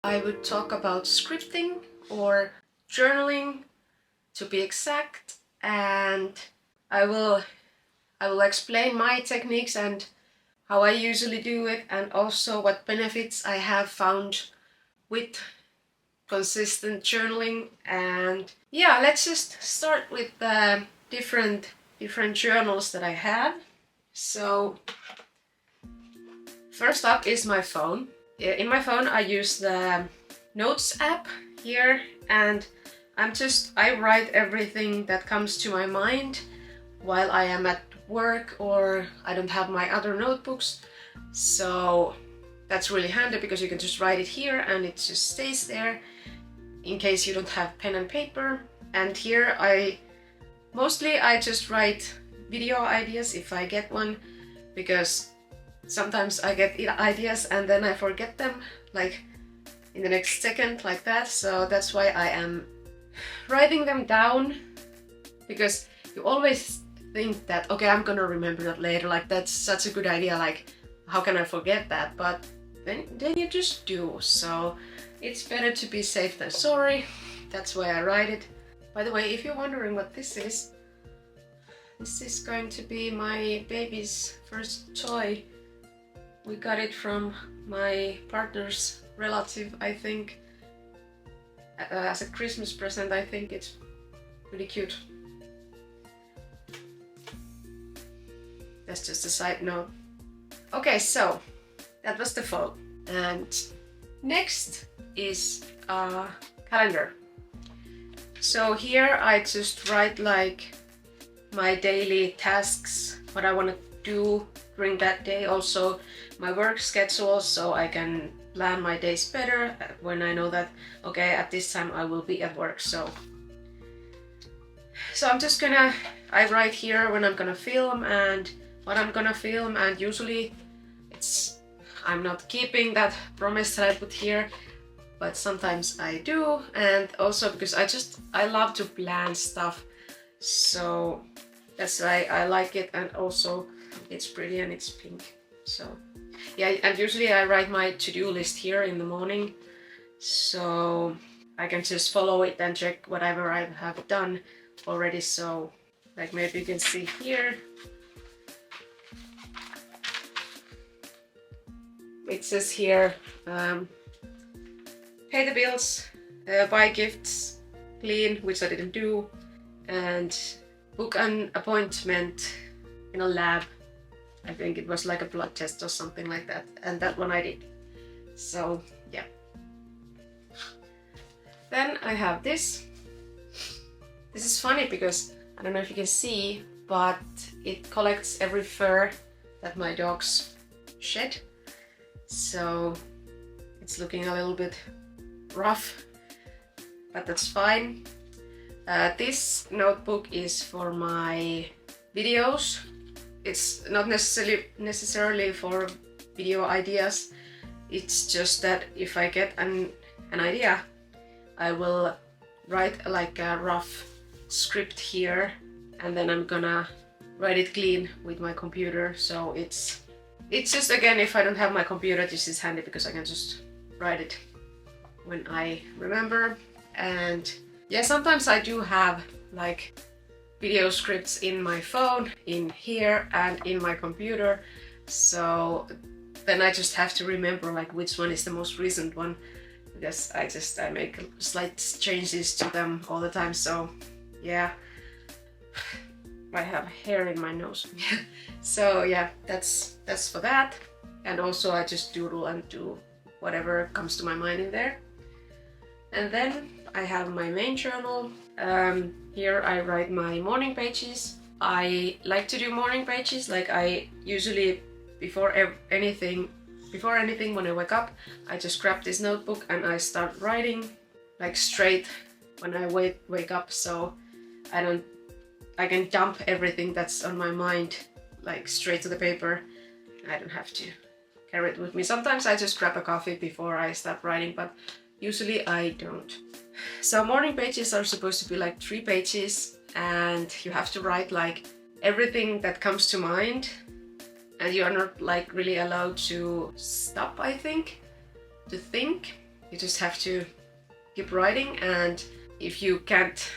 I would talk about scripting or journaling to be exact, and I will explain my techniques and how I usually do it, and also what benefits I have found with consistent journaling. And yeah, let's just start with the different journals that I have. So first up is my phone. In my phone I use the Notes app here, and I write everything that comes to my mind while I am at work or I don't have my other notebooks. So that's really handy because you can just write it here and it just stays there in case you don't have pen and paper. And here I just write video ideas if I get one, because sometimes I get ideas and then I forget them like in the next second, like that. So that's why I am writing them down, because you always think that, okay, I'm gonna remember that later, like that's such a good idea, like how can I forget that? But then you just do. So it's better to be safe than sorry. That's why I write it. By the way, if you're wondering what this is going to be my baby's first toy. We got it from my partner's relative, I think, as a Christmas present. I think it's pretty cute. That's just a side note. Okay, so that was the phone. And next is a calendar. So here I just write like my daily tasks, what I want to do during that day, also my work schedule, so I can plan my days better when I know that, okay, at this time I will be at work. So I write here when I'm gonna film and what I'm gonna film, and usually I'm not keeping that promise that I put here, but sometimes I do. And also because I love to plan stuff, so that's why I like it. And also it's pretty and it's pink. So yeah, and usually I write my to-do list here in the morning, so I can just follow it and check whatever I have done already. So like maybe you can see here, it says here, pay the bills, buy gifts, clean, which I didn't do, and book an appointment in a lab. I think it was like a blood test or something like that, and that one I did. So yeah. Then I have this. This is funny because I don't know if you can see, but it collects every fur that my dogs shed. So it's looking a little bit rough, but that's fine. This notebook is for my videos. It's not necessarily for video ideas. It's just that if I get an idea, I will write like a rough script here, and then I'm gonna write it clean with my computer. So it's just, again, if I don't have my computer, this is handy because I can just write it when I remember. And yeah, sometimes I do have like video scripts in my phone, in here, and in my computer. So then I just have to remember like which one is the most recent one, because I make slight changes to them all the time. So yeah, I have hair in my nose. So yeah, that's for that. And also I just doodle and do whatever comes to my mind in there. And then I have my main journal. Here I write my morning pages. I like to do morning pages, like I usually before anything when I wake up, I just grab this notebook and I start writing like straight when I wake up, so I can dump everything that's on my mind like straight to the paper. I don't have to carry it with me. Sometimes I just grab a coffee before I start writing, but usually I don't. So morning pages are supposed to be like 3 pages, and you have to write like everything that comes to mind, and you are not like really allowed to stop, I think, to think. You just have to keep writing, and if you can't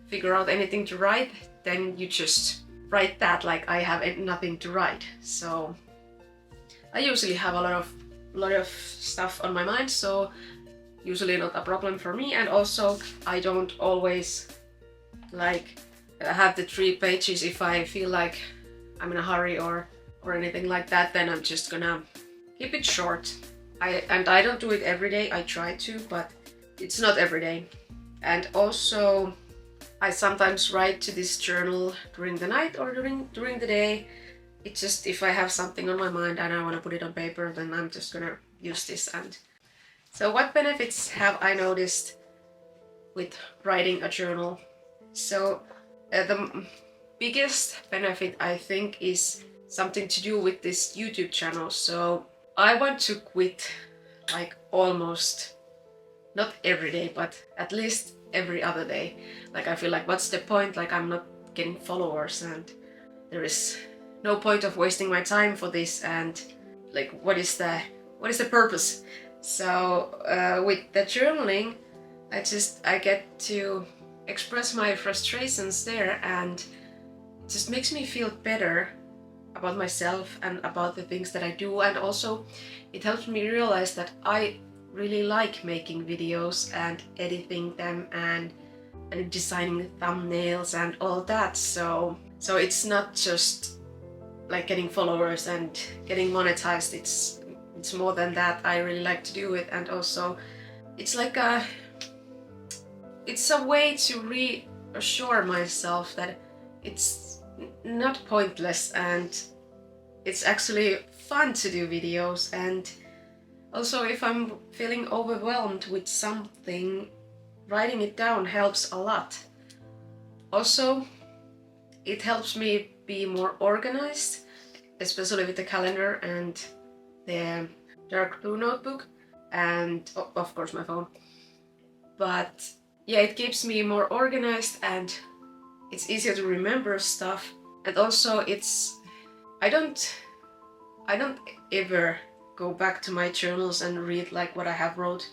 figure out anything to write, then you just write that, like I have nothing to write. So I usually have a lot of stuff on my mind, so usually not a problem for me. And also I don't always like have the 3 pages. If I feel like I'm in a hurry or anything like that, then I'm just gonna keep it short. I don't do it every day. I try to, but it's not every day. And also I sometimes write to this journal during the night or during the day. It's just if I have something on my mind and I want to put it on paper, then I'm just gonna use this. And so what benefits have I noticed with writing a journal? So the biggest benefit, I think, is something to do with this YouTube channel. So I want to quit like almost, not every day, but at least every other day. Like I feel like, what's the point? Like I'm not getting followers and there is no point of wasting my time for this, and like what is the purpose? So with the journaling, I get to express my frustrations there, and it just makes me feel better about myself and about the things that I do. And also it helps me realize that I really like making videos and editing them and designing the thumbnails and all that. So it's not just like getting followers and getting monetized. It's more than that. I really like to do it, and also it's like it's a way to reassure myself that it's not pointless and it's actually fun to do videos. And also if I'm feeling overwhelmed with something, writing it down helps a lot. Also, it helps me be more organized, especially with the calendar and the dark blue notebook, and of course my phone. But yeah, it keeps me more organized and it's easier to remember stuff. And also I don't ever go back to my journals and read like what I have wrote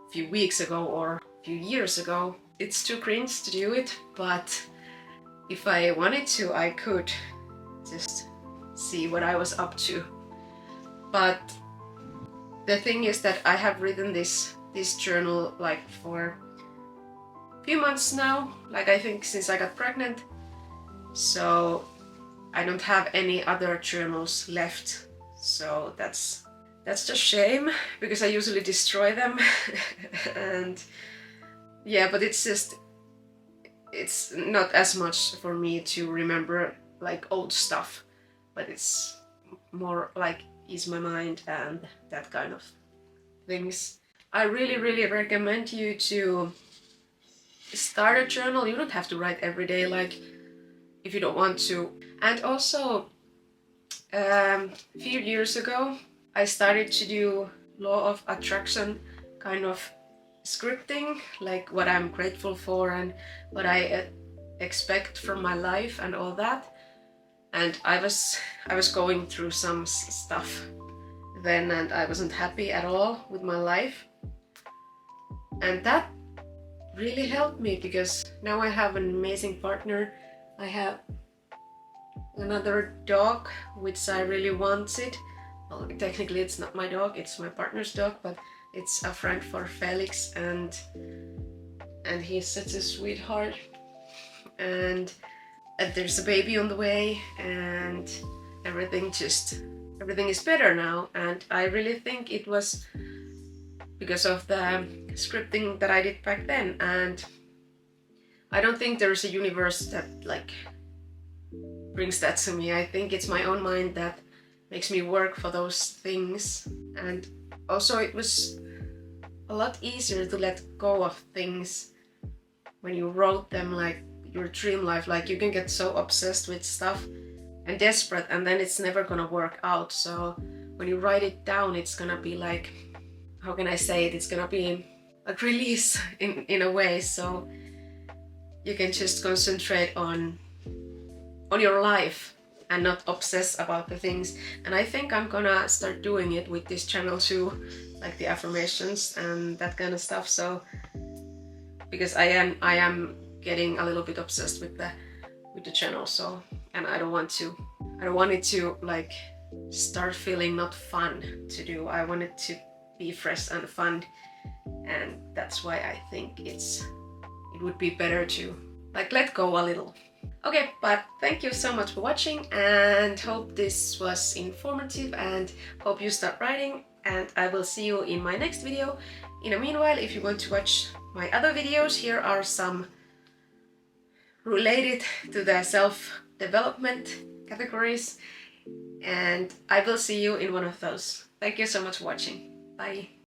a few weeks ago or a few years ago. It's too cringe to do it, but if I wanted to, I could just see what I was up to. But the thing is that I have written this journal like for a few months now, like I think since I got pregnant. So I don't have any other journals left. So that's just shame, because I usually destroy them. And yeah, but it's not as much for me to remember like old stuff, but it's more like ease my mind and that kind of things. I really recommend you to start a journal. You don't have to write every day, like if you don't want to. And also a few years ago I started to do law of attraction kind of scripting, like what I'm grateful for and what I expect from my life and all that. And I was going through some stuff then, and I wasn't happy at all with my life. And that really helped me, because now I have an amazing partner. I have another dog, which I really wanted. Well, technically it's not my dog, it's my partner's dog, but it's a friend for Felix, and he's such a sweetheart. And there's a baby on the way, and everything is better now. And I really think it was because of the scripting that I did back then. And I don't think there's a universe that like brings that to me. I think it's my own mind that makes me work for those things. And also it was a lot easier to let go of things when you wrote them, like your dream life. Like you can get so obsessed with stuff and desperate, and then it's never gonna work out. So when you write it down, it's gonna be like, how can I say it? It's gonna be like release in a way. So you can just concentrate on your life and not obsess about the things. And I think I'm gonna start doing it with this channel too, like the affirmations and that kind of stuff. So because I am getting a little bit obsessed with the channel, so, and I don't want it to like start feeling not fun to do. I want it to be fresh and fun, and that's why I think it would be better to like let go a little. Okay, but thank you so much for watching, and hope this was informative, and hope you start writing, and I will see you in my next video. In the meanwhile, if you want to watch my other videos, here are some related to the self-development categories, and I will see you in one of those. Thank you so much for watching. Bye.